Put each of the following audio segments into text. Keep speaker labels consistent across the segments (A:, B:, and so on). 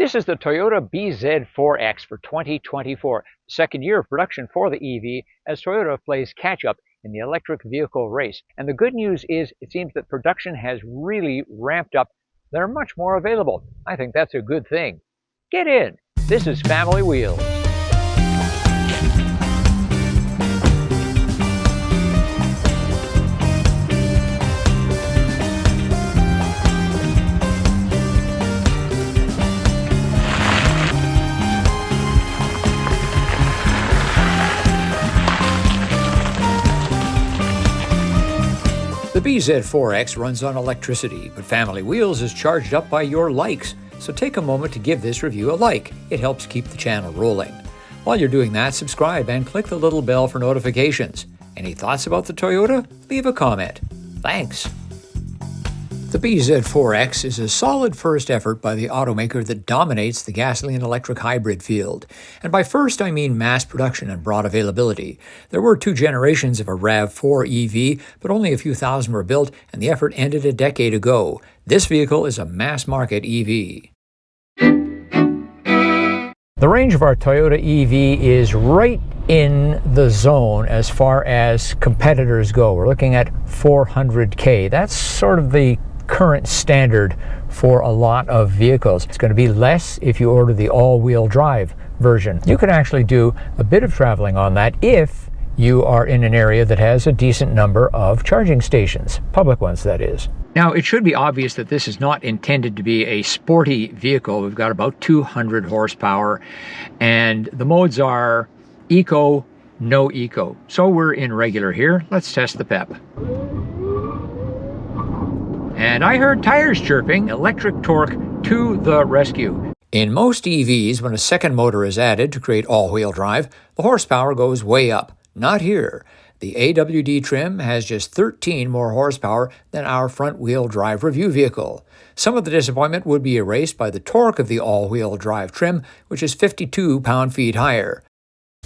A: This is the Toyota bZ4X for 2024, the second year of production for the EV as Toyota plays catch-up in the electric vehicle race. And the good news is it seems that production has really ramped up. They're much more available. I think that's a good thing. Get in. This is Family Wheels.
B: The bZ4X runs on electricity, but Family Wheels is charged up by your likes, so take a moment to give this review a like. It helps keep the channel rolling. While you're doing that, subscribe and click the little bell for notifications. Any thoughts about the Toyota? Leave a comment. Thanks. The bZ4X is a solid first effort by the automaker that dominates the gasoline-electric hybrid field. And by first, I mean mass production and broad availability. There were 2 generations of a RAV4 EV, but only a few thousand were built, and the effort ended a decade ago. This vehicle is a mass-market EV. The range of our Toyota EV is right in the zone as far as competitors go. We're looking at 400K. That's sort of the current standard for a lot of vehicles. It's going to be less if you order the all-wheel drive version. You can actually do a bit of traveling on that if you are in an area that has a decent number of charging stations, public ones that is. Now, it should be obvious that this is not intended to be a sporty vehicle. We've got about 200 horsepower, and the modes are eco, no eco. So we're in regular here. Let's test the PEP. And I heard tires chirping, electric torque to the rescue. In most EVs, when a second motor is added to create all-wheel drive, the horsepower goes way up. Not here. The AWD trim has just 13 more horsepower than our front-wheel drive review vehicle. Some of the disappointment would be erased by the torque of the all-wheel drive trim, which is 52 pound-feet higher.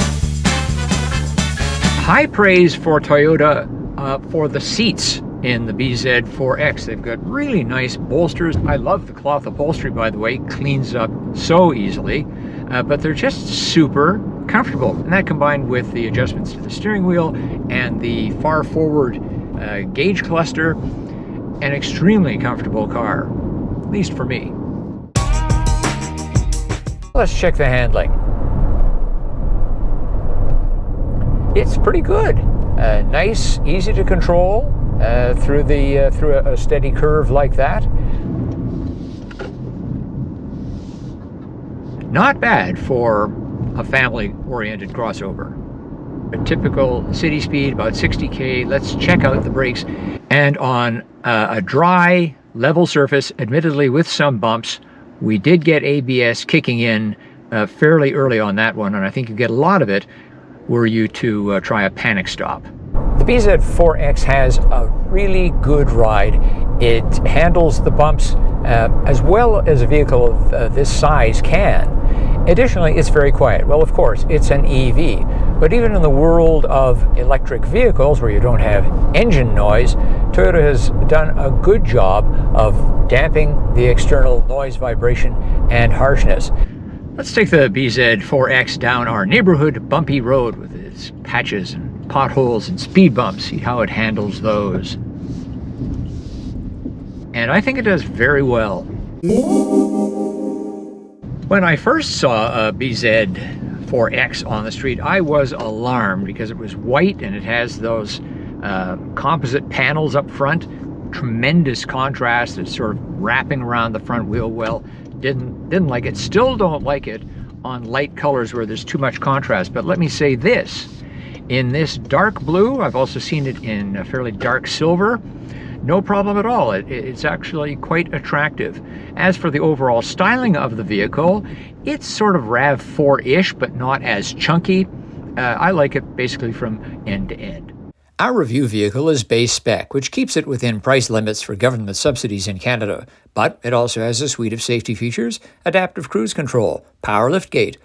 B: High praise for Toyota for the seats in the bZ4X. They've got really nice bolsters. I love the cloth upholstery, by the way. Cleans up so easily, but they're just super comfortable. And that combined with the adjustments to the steering wheel and the far forward gauge cluster, an extremely comfortable car, at least for me. Let's check the handling. It's pretty good. Nice, easy to control through a steady curve like that. Not bad for a family-oriented crossover. A typical city speed, about 60K. Let's check out the brakes. And on a dry, level surface, admittedly with some bumps, we did get ABS kicking in fairly early on that one, and I think you get a lot of it were you to try a panic stop. The bZ4X has a really good ride. It handles the bumps as well as a vehicle of this size can. Additionally, it's very quiet. Well, of course, it's an EV. But even in the world of electric vehicles where you don't have engine noise, Toyota has done a good job of damping the external noise, vibration, and harshness. Let's take the bZ4X down our neighborhood bumpy road with its patches and potholes and speed bumps. See how it handles those. And I think it does very well. When I first saw a bZ4X on the street, I was alarmed because it was white and it has those composite panels up front. Tremendous contrast. It's sort of wrapping around the front wheel well. Didn't like it. Still don't like it on light colors where there's too much contrast. But let me say this. In this dark blue, I've also seen it in a fairly dark silver. No problem at all. It's actually quite attractive. As for the overall styling of the vehicle, it's sort of RAV4-ish, but not as chunky. I like it basically from end to end. Our review vehicle is base spec, which keeps it within price limits for government subsidies in Canada. But it also has a suite of safety features: adaptive cruise control, power liftgate,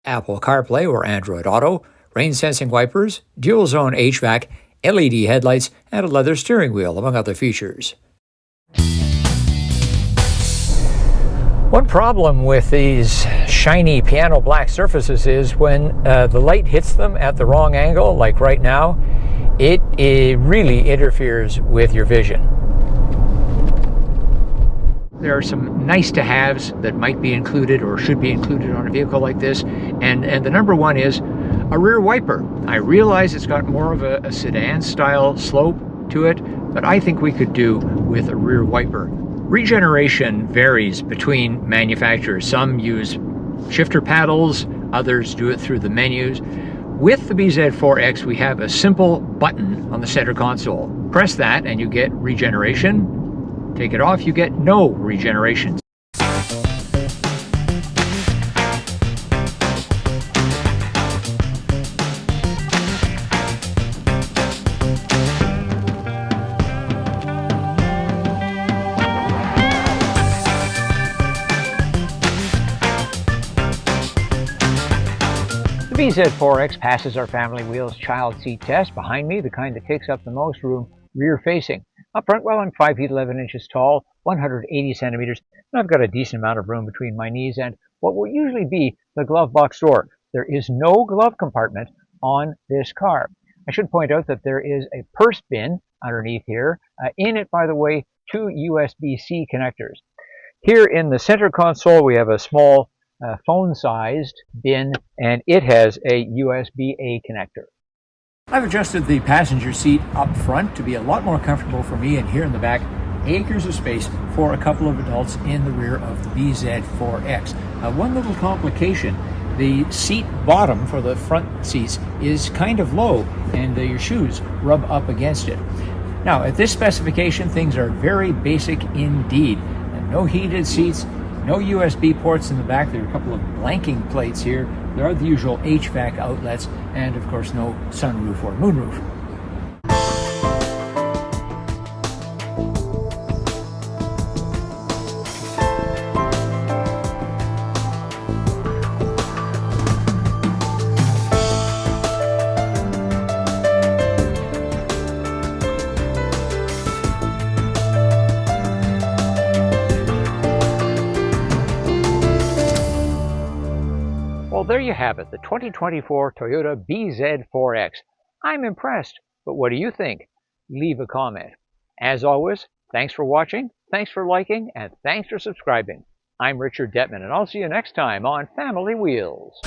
B: Apple CarPlay or Android Auto, rain-sensing wipers, dual-zone HVAC, LED headlights, and a leather steering wheel, among other features. One problem with these shiny piano black surfaces is when the light hits them at the wrong angle, like right now, it really interferes with your vision. There are some nice to haves that might be included or should be included on a vehicle like this, and the number one is a rear wiper. I realize it's got more of a sedan style slope to it, but I think we could do with a rear wiper. Regeneration varies between manufacturers. Some use shifter paddles, others do it through the menus. With the bZ4X, we have a simple button on the center console. Press that and you get regeneration. Take it off, you get no regeneration.
A: The bZ4X passes our Family Wheels child seat test. Behind me, the kind that takes up the most room, rear facing. Up front, well, I'm 5 feet 11 inches tall, 180 centimeters, and I've got a decent amount of room between my knees and what will usually be the glove box door. There is no glove compartment on this car. I should point out that there is a purse bin underneath here. In it, by the way, 2 USB-C connectors. Here in the center console, we have a small phone-sized bin, and it has a USB-A connector.
B: I've adjusted the passenger seat up front to be a lot more comfortable for me, and here in the back, acres of space for a couple of adults in the rear of the bZ4X. One little complication, the seat bottom for the front seats is kind of low, and your shoes rub up against it. Now, at this specification, things are very basic indeed. No heated seats, no USB ports in the back. There are a couple of blanking plates here. There are the usual HVAC outlets, and of course no sunroof or moonroof.
A: Well, there you have it, the 2024 Toyota bZ4X. I'm impressed, but what do you think? Leave a comment. As always, thanks for watching, thanks for liking, and thanks for subscribing. I'm Richard Detman, and I'll see you next time on Family Wheels.